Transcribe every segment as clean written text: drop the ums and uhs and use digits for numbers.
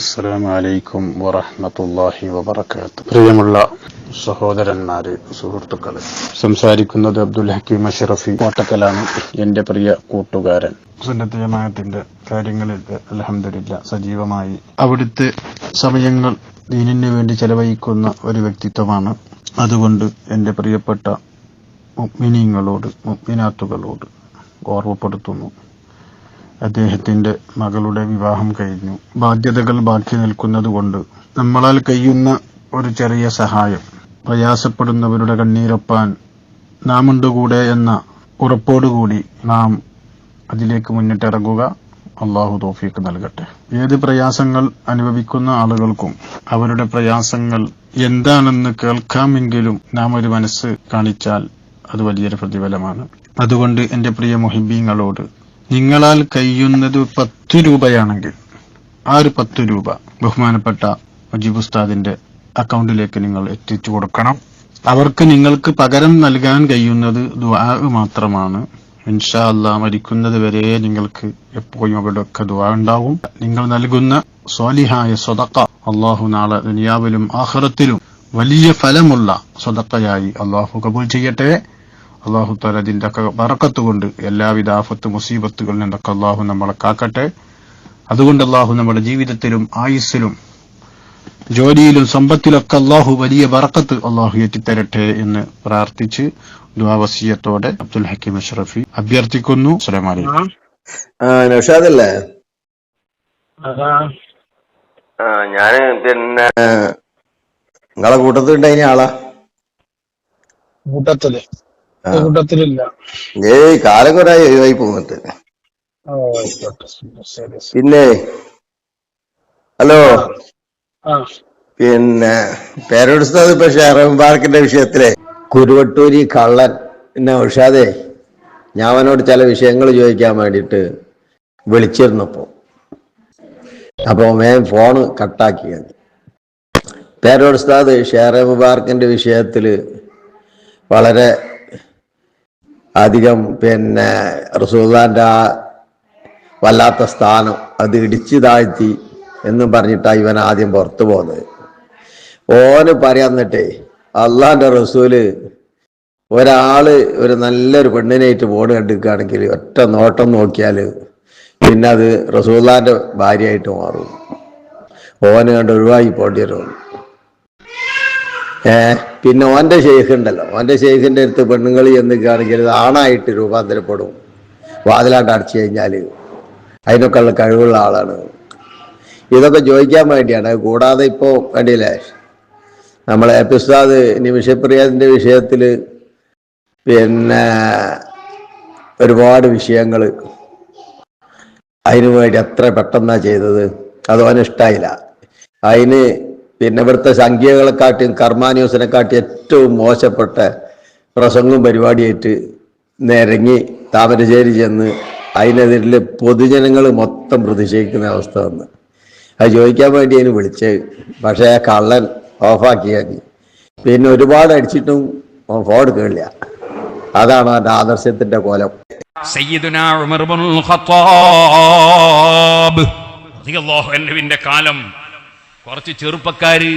അസ്സലാമു അലൈക്കും വറഹ്മത്തുള്ളാഹി വബറകാതുഹു. പ്രിയമുള്ള സഹോദരന്മാരെ, സുഹൃത്തുക്കളെ, സംസാരിക്കുന്നത് അബ്ദുൽ ഹക്കീം അഷ്റഫി കോട്ടക്കലാണ്. എന്റെ പ്രിയ കൂട്ടുകാരൻ. സുന്നത്ത് ജമാഅത്തിന്റെ കാര്യങ്ങളിൽ അൽഹംദുലില്ലാഹ് സജീവമായി അവിടുത്തെ സമയങ്ങൾ ദീനിനു വേണ്ടി ചെലവഴിക്കുന്ന ഒരു വ്യക്തിത്വമാണ്. അതുകൊണ്ട് എന്റെ പ്രിയപ്പെട്ട മുഅ്മിനീങ്ങളോട്, മുഅ്മിനാത്തുകളോട് ഓർമ്മപ്പെടുത്തുന്നു, അദ്ദേഹത്തിന്റെ മകളുടെ വിവാഹം കഴിഞ്ഞു. ബാധ്യതകൾ ബാക്കി നിൽക്കുന്നതുകൊണ്ട് നമ്മളാൽ കഴിയുന്ന ഒരു ചെറിയ സഹായം, പ്രയാസപ്പെടുന്നവരുടെ കണ്ണീരൊപ്പാൻ നാമുണ്ട് കൂടെ എന്ന ഉറപ്പോടുകൂടി നാം അതിലേക്ക് മുന്നിട്ടിറങ്ങുക. അള്ളാഹു തൗഫീഖ് നൽകട്ടെ. ഏത് പ്രയാസങ്ങൾ അനുഭവിക്കുന്ന ആളുകൾക്കും അവരുടെ പ്രയാസങ്ങൾ എന്താണെന്ന് കേൾക്കാമെങ്കിലും നാം ഒരു മനസ്സ് കാണിച്ചാൽ അത് വലിയൊരു പ്രതിഫലമാണ്. അതുകൊണ്ട് എന്റെ പ്രിയ മുഹിബീങ്ങളോട്, നിങ്ങളാൽ കഴിയുന്നത് 10 രൂപയാണെങ്കിൽ ആ ഒരു 10 രൂപ ബഹുമാനപ്പെട്ട മുജീബ് ഉസ്താദിന്റെ അക്കൗണ്ടിലേക്ക് നിങ്ങൾ എത്തിച്ചു കൊടുക്കണം. അവർക്ക് നിങ്ങൾക്ക് പകരം നൽകാൻ കഴിയുന്നത് ദുആ മാത്രമാണ്. ഇൻഷാ അല്ലാഹ് മരിക്കുന്നത് വരെ നിങ്ങൾക്ക് എപ്പോഴും അവിടെയൊക്കെ ദുആ ഉണ്ടാവും. നിങ്ങൾ നൽകുന്ന സ്വാലിഹായ സ്വതക്ക അള്ളാഹു നാളെ ദുനിയാവിലും ആഖിറത്തിലും വലിയ ഫലമുള്ള സ്വതക്കയായി അള്ളാഹു കബൂൽ ചെയ്യട്ടെ. അള്ളാഹു തആല അതിന്റെ ബറക്കത്ത് കൊണ്ട് എല്ലാവിധ ആഫത്ത് മുസീബത്തുകളിൽ നിന്നൊക്കെ അള്ളാഹു നമ്മളെ കാക്കട്ടെ. അതുകൊണ്ട് അള്ളാഹു നമ്മുടെ ജീവിതത്തിലും ആയുസ്സിലും ജോലിയിലും സമ്പത്തിലൊക്കെ അള്ളാഹു വലിയ ബറക്കത്ത് അള്ളാഹു ഏറ്റിത്തരട്ടെ എന്ന് പ്രാർത്ഥിച്ച് ദുആ വസിയത്തോടെ അബ്ദുൽ ഹക്കീം അഷ്റഫി അഭ്യർത്ഥിക്കുന്നു. അസ്സലാമു അലൈക്കും. നൗഷാദല്ലേ? ഞാന് പിന്നെ നിങ്ങളെ കൂട്ടത്തിലുണ്ടായിന് ആളാ? കൂട്ടത്തിലില്ല. ഏയ് കാലം കുറെ ഒഴിവായി പോന്നിട്ട്. പിന്നെ ഹലോ, പിന്നെ പേരെടുത്തത് ഇപ്പൊ ഷെഹർ മുബാറക്കിന്റെ വിഷയത്തിലെ കുരുവട്ടൂരി കള്ളൻ നൗഷാദേ, ഞാൻ അവനോട് ചില വിഷയങ്ങൾ ചോദിക്കാൻ വേണ്ടിയിട്ട് വിളിച്ചിരുന്നപ്പോ, അപ്പൊ ഫോണ് കട്ടാക്കി. പേരോടുസ്താദ് ഷെഹർ മുബാറക്കിന്റെ വിഷയത്തില് വളരെ അധികം പിന്നെ റസൂലുള്ളാഹിന്റെ ആ വല്ലാത്ത സ്ഥാനം അത് ഇടിച്ചു താഴ്ത്തി എന്നും പറഞ്ഞിട്ടാണ് ഇവൻ ആദ്യം പുറത്തു പോകുന്നത്. ഓന് പറയാന്നിട്ടേ അള്ളാന്റെ റസൂല് ഒരാള് ഒരു നല്ലൊരു പെണ്ണിനായിട്ട് പോണ് കണ്ടിരിക്കുകയാണെങ്കിൽ ഒറ്റ നോട്ടം നോക്കിയാല് പിന്നെ അത് റസൂലുള്ളാഹിന്റെ ഭാര്യയായിട്ട് മാറും. ഓന് കണ്ട് ഒഴിവായി പോണ്ടി വരും. പിന്നെ ഓന്റെ ഷെയ്ഖ് ഉണ്ടല്ലോ, ഓന്റെ ഷെയ്ഖിന്റെ അടുത്ത് പെണ്ണുങ്ങൾ ചെന്നിക്കുകയാണെങ്കിൽ ഇത് ആണായിട്ട് രൂപാന്തരപ്പെടും. വാതിലാണ്ട് അടച്ചു കഴിഞ്ഞാൽ അതിനൊക്കെ ഉള്ള കഴിവുള്ള ആളാണ്. ഇതൊക്കെ ചോദിക്കാൻ വേണ്ടിയാണ്. കൂടാതെ ഇപ്പോ കണ്ടില്ലേ, നമ്മളെ ഉസ്താദ് നിമിഷപ്രിയന്റെ വിഷയത്തിൽ പിന്നെ ഒരുപാട് വിഷയങ്ങൾ അതിനു വേണ്ടി എത്ര പെട്ടെന്നാ ചെയ്തത്. അത് അവന് ഇഷ്ടായില്ല. അതിന് പിന്നെ ഇവിടുത്തെ സംഖ്യകളെക്കാട്ടിയും കർമാന്യൂസിനെക്കാട്ടി ഏറ്റവും മോശപ്പെട്ട പ്രസംഗവും പരിപാടിയായിട്ട് നിരങ്ങി താമരശ്ശേരി ചെന്ന് അതിനെതിരിൽ പൊതുജനങ്ങൾ മൊത്തം പ്രതിഷേധിക്കുന്ന അവസ്ഥ വന്ന്. അത് ചോദിക്കാൻ വേണ്ടി അതിന് വിളിച്ചത്. പക്ഷേ ആ കള്ളൻ ഓഫാക്കിയാക്കി. പിന്നെ ഒരുപാട് അടിച്ചിട്ടും ഫോൺ കേളില്ല. അതാണ് അവന്റെ ആദർശത്തിന്റെ കോലം. സയ്യിദുനാ ഉമർ ഇബ്നുൽ ഖത്താബ് റളിയല്ലാഹു അൻഹുവിന്റെ കാലം കുറച്ച് ചെറുപ്പക്കാര്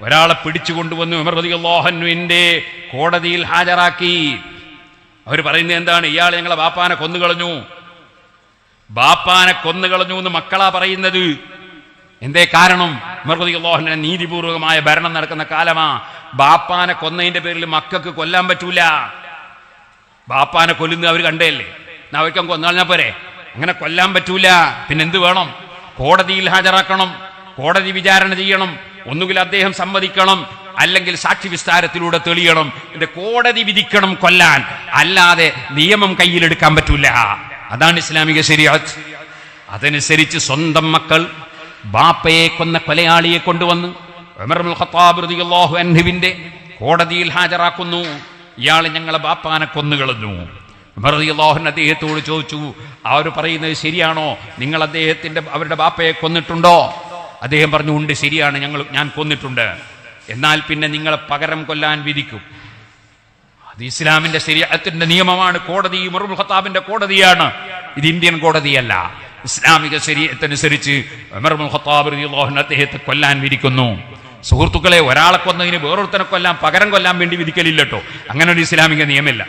ഒരാളെ പിടിച്ചു കൊണ്ടുവന്ന് ഉമർ റളിയല്ലാഹു അൻഹുവിന്റെ കോടതിയിൽ ഹാജരാക്കി. അവർ പറയുന്നത് എന്താണ്? ഇയാൾ ഞങ്ങളെ ബാപ്പാനെ കൊന്നുകളഞ്ഞു എന്ന് മക്കളാ പറയുന്നത്. എന്തേ കാരണം? ഉമർ റളിയല്ലാഹു അൻഹു നീതിപൂർവകമായ ഭരണം നടക്കുന്ന കാലമാ. ബാപ്പാനെ കൊന്നതിന്റെ പേരിൽ മക്കൾക്ക് കൊല്ലാൻ പറ്റൂല. ബാപ്പാനെ കൊല്ലുന്നത് അവർ കണ്ടേല്ലേ, അവർക്കും കൊന്നുകളഞ്ഞാ പോരെ? അങ്ങനെ കൊല്ലാൻ പറ്റൂല. പിന്നെന്ത് വേണം? കോടതിയിൽ ഹാജരാക്കണം, കോടതി വിചാരണ ചെയ്യണം. ഒന്നുകിൽ അദ്ദേഹം സമ്മതിക്കണം, അല്ലെങ്കിൽ സാക്ഷി വിസ്താരത്തിലൂടെ തെളിയണം. എന്റെ കോടതി വിധിക്കണം കൊല്ലാൻ, അല്ലാതെ നിയമം കയ്യിലെടുക്കാൻ പറ്റൂല. അതാണ് ഇസ്ലാമിക ശരീഅത്ത്. അതനുസരിച്ച് സ്വന്തം മക്കൾ ബാപ്പയെ കൊന്ന കൊലയാളിയെ കൊണ്ടുവന്ന് ഉമർ ഇബ്നുൽ ഖത്താബ് റളിയല്ലാഹു അൻഹുവിന്റെ കോടതിയിൽ ഹാജരാക്കുന്നു. ഇയാൾ ഞങ്ങളെ ബാപ്പാനെ കൊന്നുകളഞ്ഞു. ഉമർ റളിയല്ലാഹു അൻഹു അദ്ദേഹത്തോട് ചോദിച്ചു, അവർ പറയുന്നത് ശരിയാണോ? നിങ്ങൾ അവരുടെ ബാപ്പയെ കൊന്നിട്ടുണ്ടോ? അദ്ദേഹം പറഞ്ഞു, ഉണ്ട്, ശരിയാണ്, ഞാൻ കൊന്നിട്ടുണ്ട്. എന്നാൽ പിന്നെ നിങ്ങളെ പകരം കൊല്ലാൻ വിധിക്കും. അത് ഇസ്ലാമിന്റെ ശരീഅത്തിന്റെ നിയമമാണ്. കോടതി ഉമർ ഇബ്നുൽ ഖത്താബിന്റെ കോടതിയാണ്, ഇത് ഇന്ത്യൻ കോടതിയല്ല. ഇസ്ലാമിക ശരീഅത്തനുസരിച്ച് ഉമർ ഇബ്നുൽ ഖത്താബ് റളിയല്ലാഹു അൻഹു അദ്ദേഹത്തെ കൊല്ലാൻ വിധിക്കുന്നു. സുഹൃത്തുക്കളെ, ഒരാളെ കൊന്നതിന് വേറൊരുത്തനെ കൊല്ലാൻ പകരം കൊല്ലാൻ വേണ്ടി വിധിക്കലില്ല കേട്ടോ. അങ്ങനെ ഒരു ഇസ്ലാമിക നിയമമില്ല.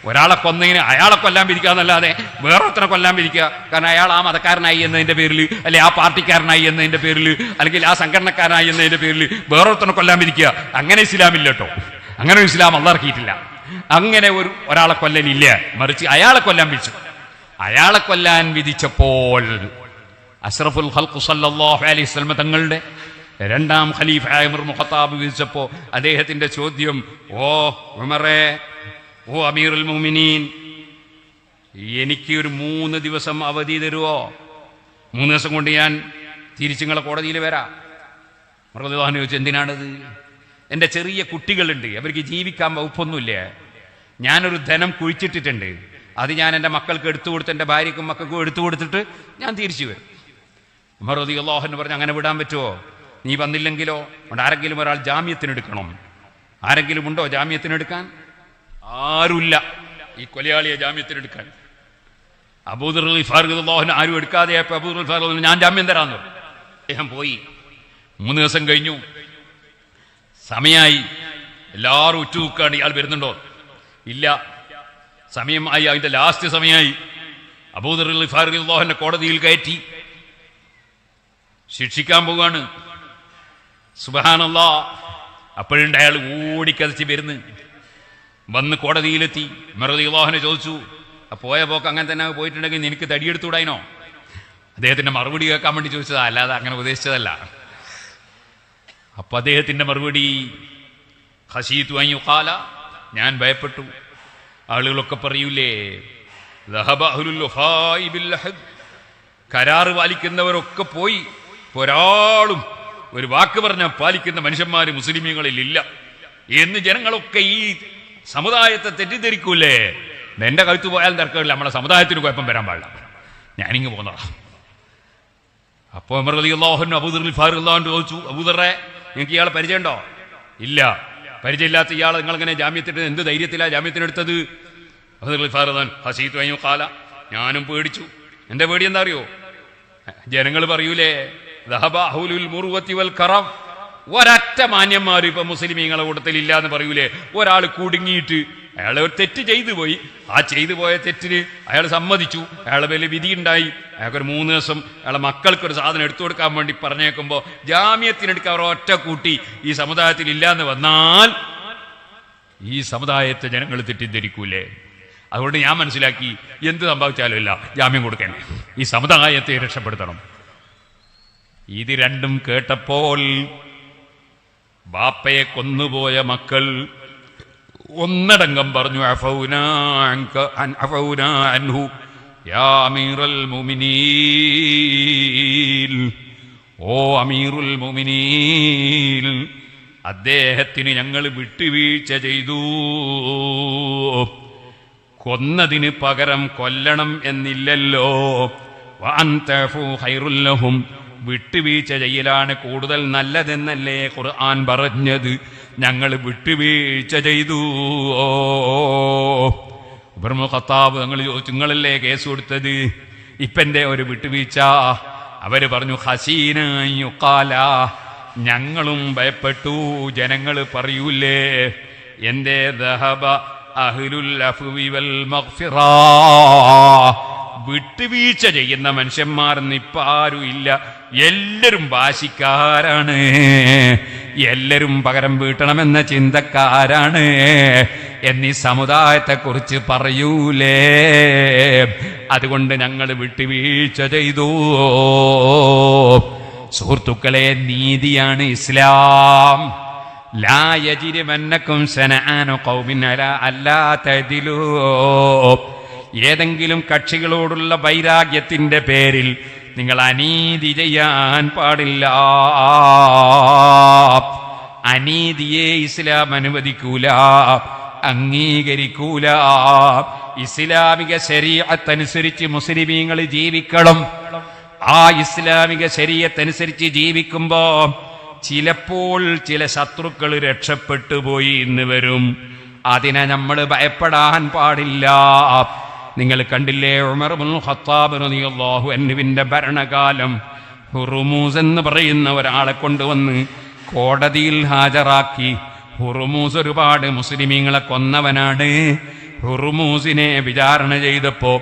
ഒരാളെ കൊന്നതിന് അയാളെ കൊല്ലാൻ വിധിക്കുക എന്നല്ലാതെ വേറൊരുത്തനെ കൊല്ലാൻ വിധിക്കുക. കാരണം അയാൾ ആ മതക്കാരനായി എന്നതിന്റെ പേരിൽ, അല്ലെങ്കിൽ ആ പാർട്ടിക്കാരനായി എന്നതിന്റെ പേരിൽ, അല്ലെങ്കിൽ ആ സംഘടനക്കാരനായി എന്നതിന്റെ പേരിൽ വേറൊരുത്തനെ കൊല്ലാൻ വിധിക്കുക, അങ്ങനെ ഇസ്ലാമില്ല കേട്ടോ. അങ്ങനെ ഒരു ഇസ്ലാം അല്ലാഹ് ഇറക്കിയിട്ടില്ല. അങ്ങനെ ഒരാളെ കൊല്ലലില്ല. മറിച്ച് അയാളെ കൊല്ലാൻ വിധിച്ചു. അയാളെ കൊല്ലാൻ വിധിച്ചപ്പോൾ അഷ്റഫുൽ ഖൽഖ് സല്ലല്ലാഹു അലൈഹി വസല്ലം തങ്ങളുടെ രണ്ടാം ഖലീഫ ഉമർ ഇബ്നുൽ ഖത്താബ് വിധിച്ചപ്പോ അദ്ദേഹത്തിന്റെ ചോദ്യം, ഓ ഉമറേ, ഓ അമീറുൽ മുഅ്മിനീൻ, എനിക്ക് ഒരു 3 ദിവസം അവധി തരുമോ? 3 ദിവസം കൊണ്ട് ഞാൻ തിരിച്ചു നിങ്ങളെ കോടതിയിൽ വരാം. ഉമർ റളിയല്ലാഹു അൻഹു ചോദിച്ചു, എന്തിനാണത്? എൻ്റെ ചെറിയ കുട്ടികളുണ്ട്, അവർക്ക് ജീവിക്കാൻ വകുപ്പൊന്നുമില്ല. ഞാനൊരു ധനം കുഴിച്ചിട്ടിട്ടുണ്ട്, അത് ഞാൻ എൻ്റെ മക്കൾക്ക് എടുത്തു കൊടുത്ത്, എൻ്റെ ഭാര്യയ്ക്കും മക്കൾക്കും എടുത്തു കൊടുത്തിട്ട് ഞാൻ തിരിച്ചു വരും. ഉമർ റളിയല്ലാഹു അൻഹു പറഞ്ഞു, അങ്ങനെ വിടാൻ പറ്റുമോ? നീ വന്നില്ലെങ്കിലോ? അതുകൊണ്ട് ആരെങ്കിലും ഒരാൾ ജാമ്യത്തിനെടുക്കണം. ആരെങ്കിലും ഉണ്ടോ ജാമ്യത്തിനെടുക്കാൻ? ആരുമില്ല ഈ കൊലയാളിയെ ജാമ്യത്തിനെടുക്കാൻ. അബൂദർ ഗിഫാരി റളിയല്ലാഹു അൻഹു ആരും എടുക്കാതെ അബൂദർ ഗിഫാരി റളിയല്ലാഹു അൻഹു ഞാൻ ജാമ്യം തരാമെന്ന് പറഞ്ഞു. അദ്ദേഹം പോയി. 3 ദിവസം കഴിഞ്ഞു, സമയമായി. എല്ലാവരും ഉറ്റുനോക്കുകയാണ്, ഇയാൾ വരുന്നുണ്ടോ? ഇല്ല. സമയമായി, അതിന്റെ ലാസ്റ്റ് സമയമായി. അബൂദർ ഗിഫാരി റളിയല്ലാഹു അൻഹു കോടതിയിൽ കയറ്റി ശിക്ഷിക്കാൻ പോവുകയാണ്. സുബ്ഹാനല്ലാഹ്. അപ്പോഴുണ്ട് അയാൾ ഓടിക്കതച്ച് വന്ന് കോടതിയിലെത്തി. ഉമർ റളിയല്ലാഹു അൻഹു ചോദിച്ചു, പോയ പോക്ക് അങ്ങനെ തന്നെ പോയിട്ടുണ്ടെങ്കിൽ നിനക്ക് തടിയെടുത്തുകൂടായിനോ? അദ്ദേഹത്തിന്റെ മറുപടി കേൾക്കാൻ വേണ്ടി ചോദിച്ചതാ, അല്ലാതെ അങ്ങനെ ഉപദേശിച്ചതല്ല. അപ്പൊ അദ്ദേഹത്തിന്റെ മറുപടി, ഖശീതു അൻ യുഖാല, ഞാൻ ഭയപ്പെട്ടു, ആളുകളൊക്കെ പറയൂലേ, ദഹബ അഹ്ലുൽ വഫാഇ ബിൽ അഹദ്, കരാറ് പാലിക്കുന്നവരൊക്കെ പോയി, ഒരാളും ഒരു വാക്ക് പറഞ്ഞാൽ പാലിക്കുന്ന മനുഷ്യന്മാര് മുസ്ലിമീങ്ങളിൽ ഇല്ല എന്ന് ജനങ്ങളൊക്കെ ഈ സമുദായത്തെ തെറ്റിദ്ധരിക്കൂലേ. എന്റെ കഴുത്ത് പോയാൽ തർക്കമില്ല, നമ്മളെ സമുദായത്തിന് കുഴപ്പം വരാൻ പാടില്ല, ഞാനിങ്ങ് പോകുന്നതാ. അപ്പൊ ഉമർ റളിയല്ലാഹു അൻഹു അബൂദർ ഗിഫാരി റളിയല്ലാഹു അൻഹു ചോദിച്ചു, അബൂദറെ, നിങ്ങൾക്ക് ഇയാളെ പരിചയമുണ്ടോ? ഇല്ല. പരിചയമില്ലാത്ത ഇയാളെ നിങ്ങളിങ്ങനെ ജാമ്യത്തിന് എന്ത് ധൈര്യത്തിലാണ് ജാമ്യത്തിനെടുത്തത്? അബൂദർ ഗിഫാരി റളിയല്ലാഹു അൻഹു ഖശീതു അൻ യുഖാല, ഞാനും പേടിച്ചു. എന്റെ പേടി എന്താ അറിയോ? ജനങ്ങൾ പറയൂലേ, ദഹബ അഹ്ലുൽ മുർവത്തി വൽ കറം, ഒരൊറ്റ മാന്യന്മാർ ഇപ്പൊ മുസ്ലിമീങ്ങളെ കൂട്ടത്തിൽ ഇല്ല എന്ന് പറയൂലേ. ഒരാൾ കുടുങ്ങിയിട്ട് അയാൾ ഒരു തെറ്റ് ചെയ്തു പോയി, ആ ചെയ്തു പോയ തെറ്റിന് അയാൾ സമ്മതിച്ചു, അയാളെ വലിയ വിധി ഉണ്ടായി, അയാൾക്കൊരു 3 ദിവസം അയാളെ മക്കൾക്കൊരു സാധനം എടുത്തു കൊടുക്കാൻ വേണ്ടി പറഞ്ഞേക്കുമ്പോൾ ജാമ്യത്തിനെടുക്കാൻ ഒരൊറ്റ കൂട്ടി ഈ സമുദായത്തിൽ ഇല്ല എന്ന് വന്നാൽ ഈ സമുദായത്തെ ജനങ്ങൾ തെറ്റിദ്ധരിക്കൂലേ? അതുകൊണ്ട് ഞാൻ മനസ്സിലാക്കി, എന്ത് സംഭവിച്ചാലും ഇല്ല, ജാമ്യം കൊടുക്കേണ്ടേ, ഈ സമുദായത്തെ രക്ഷപ്പെടുത്തണം. ഇത് രണ്ടും കേട്ടപ്പോൾ ബാപ്പയെ കൊന്നുപോയ മക്കൾ ഒന്നടങ്കം പറഞ്ഞു, അഫൗനാ അൻഹു യാ അമീറുൽ മുഅ്മിനീൻ, ഓ അമീറുൽ മുഅ്മിനീൻ, അദ്ദേഹത്തിന് ഞങ്ങൾ വിട്ടുവീഴ്ച ചെയ്തു. കൊന്നതിന് പകരം കൊല്ലണം എന്നില്ലല്ലോ. വഅൻതഫു ഖൈറുൽ ലഹും, വിട്ടുവീഴ്ച ചെയ്യലാണ് കൂടുതൽ നല്ലതെന്നല്ലേ ഖുർആൻ പറഞ്ഞത്? ഞങ്ങൾ വിട്ടുവീഴ്ച ചെയ്തു. ഉമർ ഇബ്നുൽ ഖത്താബ് ഞങ്ങൾ ചോദിച്ചു, നിങ്ങളല്ലേ കേസ് കൊടുത്തത്, ഇപ്പന്റെ ഒരു വിട്ടുവീഴ്ച? അവര് പറഞ്ഞു, ഖശീന യുഖാല, ഞങ്ങളും ഭയപ്പെട്ടു, ജനങ്ങൾ പറയൂലേ, എന്റെ ദഹബ അഹ്ലുൽ അഫ്വി വൽ മഗ്ഫിറ, വിട്ടുവീഴ്ച ചെയ്യുന്ന മനുഷ്യന്മാരെന്ന് ഇപ്പൊ ആരും ഇല്ല, എല്ലാരും വാശിക്കാരാണ്, എല്ലാരും പകരം വീട്ടണമെന്ന ചിന്തക്കാരാണ് എന്നീ സമുദായത്തെക്കുറിച്ച് പറയൂലേ. അതുകൊണ്ട് ഞങ്ങൾ വിട്ടുവീഴ്ച ചെയ്തു. സുഹൃത്തുക്കളെ, നീതിയാണ് ഇസ്ലാം. ലാ യജ്രിമന്നകും ശനആനു ഖൗമിൻ അലാ അല്ലാ തഅദിലൂ, ഏതെങ്കിലും കക്ഷികളോടുള്ള വൈരാഗ്യത്തിന്റെ പേരിൽ നിങ്ങൾ അനീതി ചെയ്യാൻ പാടില്ല. അനീതിയെ ഇസ്ലാം അനുവദിക്കൂല, അംഗീകരിക്കൂല. ഇസ്ലാമിക ശരീഅത്തനുസരിച്ച് മുസ്ലിമീങ്ങൾ ജീവിക്കണം. ആ ഇസ്ലാമിക ശരീഅത്തനുസരിച്ച് ജീവിക്കുമ്പോ ചിലപ്പോൾ ചില ശത്രുക്കൾ രക്ഷപ്പെട്ടു പോയി എന്ന് വരും. അതിനെ നമ്മൾ ഭയപ്പെടാൻ പാടില്ല. നിങ്ങൾ കണ്ടില്ലേ ഉമർ ഇബ്നുൽ ഖത്താബ് റളിയല്ലാഹു അൻഹുവിന്റെ ഭരണകാലം ഹുർമൂസ് എന്ന് പറയുന്ന ഒരാളെ കൊണ്ടുവന്ന് കോടതിയിൽ ഹാജരാക്കി. ഹുർമൂസ് ഒരുപാട് മുസ്ലിമീങ്ങളെ കൊന്നവനാണ്. ഹുർമൂസിനെ വിചാരണ ചെയ്തപ്പോ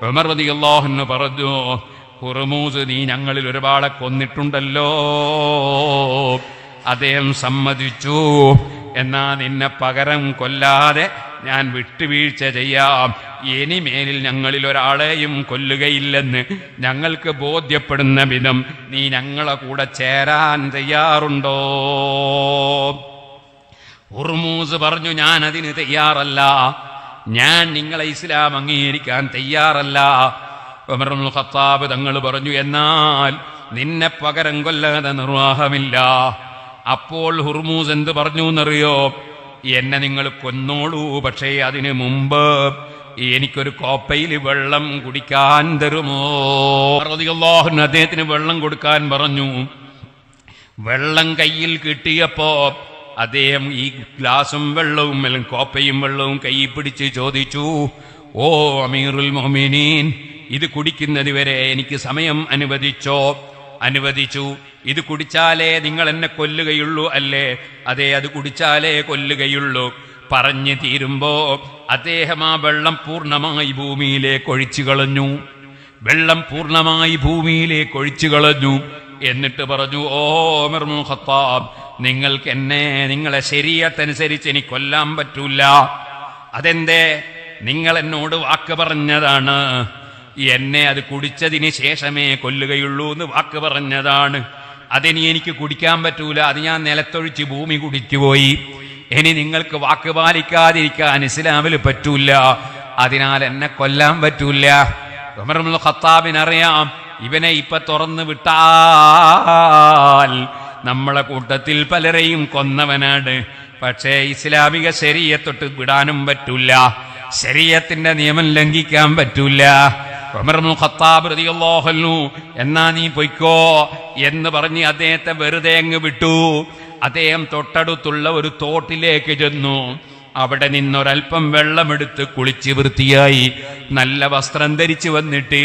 ഉമർ റളിയല്ലാഹു അൻഹു പറഞ്ഞു, ഹുർമൂസ്, നീ ഞങ്ങളിൽ ഒരുപാട് കൊന്നിട്ടുണ്ടല്ലോ. അദ്ദേഹം സമ്മതിച്ചു. എന്നാ നിന്നെ പകരം കൊല്ലാതെ ഞാൻ വിട്ടുവീഴ്ച ചെയ്യാം. ഇനി മേലിൽ ഞങ്ങളിൽ ഒരാളെയും കൊല്ലുകയില്ലെന്ന് ഞങ്ങൾക്ക് ബോധ്യപ്പെടുന്ന വിധം നീ ഞങ്ങളെ കൂടെ ചേരാൻ തയ്യാറുണ്ടോ? ഹുർമൂസ് പറഞ്ഞു, ഞാൻ അതിന് തയ്യാറല്ല, ഞാൻ നിങ്ങളെ ഇസ്ലാം അംഗീകരിക്കാൻ തയ്യാറല്ല. ഉമർ ഇബ്നുൽ ഖത്താബ് തങ്ങൾ പറഞ്ഞു, എന്നാൽ നിന്നെ പകരം കൊല്ലാതെ നിർവാഹമില്ല. അപ്പോൾ ഹുർമൂസ് എന്ത് പറഞ്ഞു എന്നറിയോ? എന്നെ നിങ്ങൾ കൊന്നോളൂ, പക്ഷേ അതിനു മുമ്പ് എനിക്കൊരു കോപ്പയിൽ വെള്ളം കുടിക്കാൻ തരുമോ? റളിയല്ലാഹു അൻഹു അദ്ദേഹത്തിന് വെള്ളം കൊടുക്കാൻ പറഞ്ഞു. വെള്ളം കയ്യിൽ കിട്ടിയപ്പോ അദ്ദേഹം ഈ ഗ്ലാസും വെള്ളവും അല്ലെങ്കിൽ കോപ്പയും വെള്ളവും കയ്യിൽ പിടിച്ച് ചോദിച്ചു, ഓ അമീറുൽ മുഅ്മിനീൻ, ഇത് കുടിക്കുന്നത് വരെ എനിക്ക് സമയം അനുവദിച്ചോ? അനുവദിച്ചു. ഇത് കുടിച്ചാലേ നിങ്ങൾ എന്നെ കൊല്ലുകയുള്ളൂ അല്ലേ? അതെ, അത് കുടിച്ചാലേ കൊല്ലുകയുള്ളൂ. പറഞ്ഞു തീരുമ്പോ അദ്ദേഹം ആ വെള്ളം പൂർണ്ണമായി ഭൂമിയിലേക്ക് ഒഴിച്ചു കളഞ്ഞു. വെള്ളം പൂർണ്ണമായി ഭൂമിയിലേക്ക് ഒഴിച്ചു കളഞ്ഞു. എന്നിട്ട് പറഞ്ഞു, ഓ ഉമർ ഇബ്നുൽ ഖത്താബ്, നിങ്ങൾക്ക് എന്നെ നിങ്ങളെ ശരീഅത്തനുസരിച്ച് എനിക്ക് കൊല്ലാൻ പറ്റൂല. അതെന്തേ? നിങ്ങൾ എന്നോട് വാക്ക് പറഞ്ഞതാണ്, എന്നെ അത് കുടിച്ചതിന് ശേഷമേ കൊല്ലുകയുള്ളൂ എന്ന് വാക്ക് പറഞ്ഞതാണ്. അതിനി എനിക്ക് കുടിക്കാൻ പറ്റൂല, അത് ഞാൻ നിലത്തൊഴിച്ച് ഭൂമി കുടിച്ചുപോയി. ഇനി നിങ്ങൾക്ക് വാക്ക് പാലിക്കാതിരിക്കാൻ ഇസ്ലാമിൽ പറ്റൂല, അതിനാൽ എന്നെ കൊല്ലാൻ പറ്റൂല. ഉമർ ഇബ്നുൽ ഖത്താബിനറിയാം, ഇവനെ ഇപ്പൊ തുറന്നു വിട്ടാൽ നമ്മളെ കൂട്ടത്തിൽ പലരെയും കൊന്നവനാണ്. പക്ഷേ ഇസ്ലാമിക ശരീഅത്തൊട്ട് വിടാനും പറ്റൂല, ശരീഅത്തിന്റെ നിയമം ലംഘിക്കാൻ പറ്റൂല. ഉമർ ഇബ്നുൽ ഖത്താബ് റളിയല്ലാഹു അൻഹു, എന്നാ നീ പൊയ്ക്കോ എന്ന് പറഞ്ഞ് അദ്ദേഹത്തെ വെറുതെ അങ്ങ് വിട്ടു. അദ്ദേഹം തൊട്ടടുത്തുള്ള ഒരു തോട്ടിലേക്ക് ചെന്നു. അവിടെ നിന്നൊരൽപ്പം വെള്ളമെടുത്ത് കുളിച്ച് വൃത്തിയായി നല്ല വസ്ത്രം ധരിച്ചു വന്നിട്ട്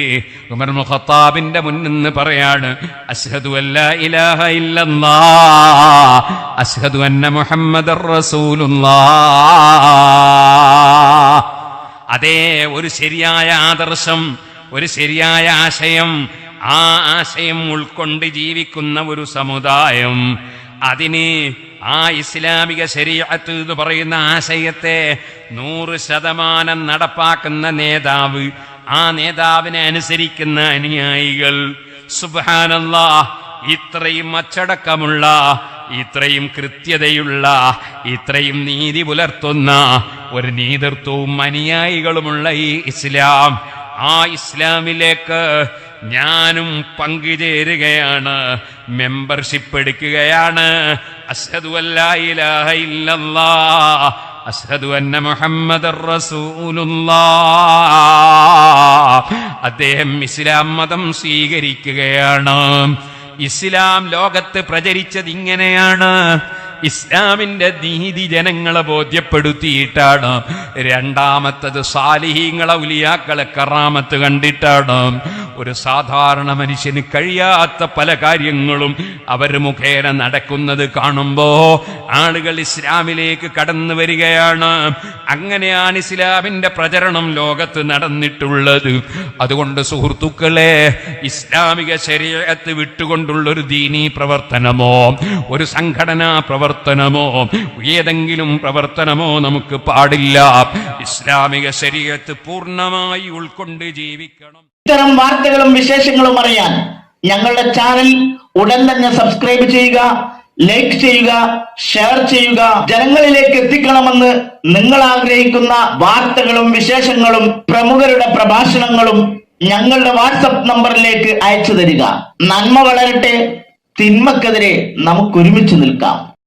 ഉമർ ഇബ്നുൽ ഖത്താബിന്റെ മുന്നിൽ നിന്ന് പറയാണ്, അശ്ഹദു അല്ലാ ഇലാഹ ഇല്ലല്ലാഹ് അശ്ഹദു അന്ന മുഹമ്മദർ റസൂലുള്ളാഹ്. അതേ, ഒരു ശരിയായ ആദർശം, ഒരു ശരിയായ ആശയം, ആ ആശയം ഉൾക്കൊണ്ട് ജീവിക്കുന്ന ഒരു സമുദായം, അതിന് ആ ഇസ്ലാമിക ശരീഅത്ത് എന്ന് പറയുന്ന ആശയത്തെ 100% നടപ്പാക്കുന്ന നേതാവ്, ആ നേതാവിനെ അനുസരിക്കുന്ന അനുയായികൾ, സുബ്ഹാനല്ലാഹ്, ഇത്രയും അച്ചടക്കമുള്ള, ഇത്രയും കൃത്യതയുള്ള, ഇത്രയും നീതി പുലർത്തുന്ന ഒരു നേതൃത്വവും അനുയായികളുമുള്ള ഈ ഇസ്ലാം, ആ ഇസ്ലാമിലേക്ക് ഞാനും പങ്കുചേരുകയാണ്, മെമ്പർഷിപ്പ് എടുക്കുകയാണ്. അശ്ഹദു അല്ലാ ഇലാഹ ഇല്ലല്ലാഹ് അശ്ഹദു അന്ന മുഹമ്മദർ റസൂലുള്ളാഹ്. അദ്ദേഹം ഇസ്ലാം മതം സ്വീകരിക്കുകയാണ്. ഇസ്ലാം ലോകത്ത് പ്രചരിച്ചത് ഇങ്ങനെയാണ്. ഇസ്ലാമിന്റെ നീതി ജനങ്ങളെ ബോധ്യപ്പെടുത്തിയിട്ടാണ്. രണ്ടാമത്തത് സാലിഹീങ്ങളെ ഉലിയാക്കളെ കറാമത്ത് കണ്ടിട്ടാണ്. ഒരു സാധാരണ മനുഷ്യന് കഴിയാത്ത പല കാര്യങ്ങളും അവർ മുഖേന നടക്കുന്നത് കാണുമ്പോ ആളുകൾ ഇസ്ലാമിലേക്ക് കടന്നു വരികയാണ്. അങ്ങനെയാണ് ഇസ്ലാമിന്റെ പ്രചരണം ലോകത്ത് നടന്നിട്ടുള്ളത്. അതുകൊണ്ട് സുഹൃത്തുക്കളെ, ഇസ്ലാമിക ശരീഅത്ത് വിട്ടുകൊണ്ടുള്ളൊരു ദീനീ പ്രവർത്തനമോ ഒരു സംഘടനാ പ്രവർത്തനമോ ഏതെങ്കിലും പ്രവർത്തനമോ നമുക്ക് പാടില്ല. ഇസ്ലാമിക ശരീഅത്ത് പൂർണ്ണമായി ഉൾക്കൊണ്ട് ജീവിക്കണം. ഇത്തരം വാർത്തകളും വിശേഷങ്ങളും അറിയാൻ ഞങ്ങളുടെ ചാനൽ ഉടൻ തന്നെ സബ്സ്ക്രൈബ് ചെയ്യുക, ലൈക്ക് ചെയ്യുക, ഷെയർ ചെയ്യുക. ജനങ്ങളിലേക്ക് എത്തിക്കണമെന്ന് നിങ്ങൾ ആഗ്രഹിക്കുന്ന വാർത്തകളും വിശേഷങ്ങളും പ്രമുഖരുടെ പ്രഭാഷണങ്ങളും ഞങ്ങളുടെ വാട്സപ്പ് നമ്പറിലേക്ക് അയച്ചു തരിക. നന്മ വളരട്ടെ, തിന്മക്കെതിരെ നമുക്ക് ഒരുമിച്ച് നിൽക്കാം.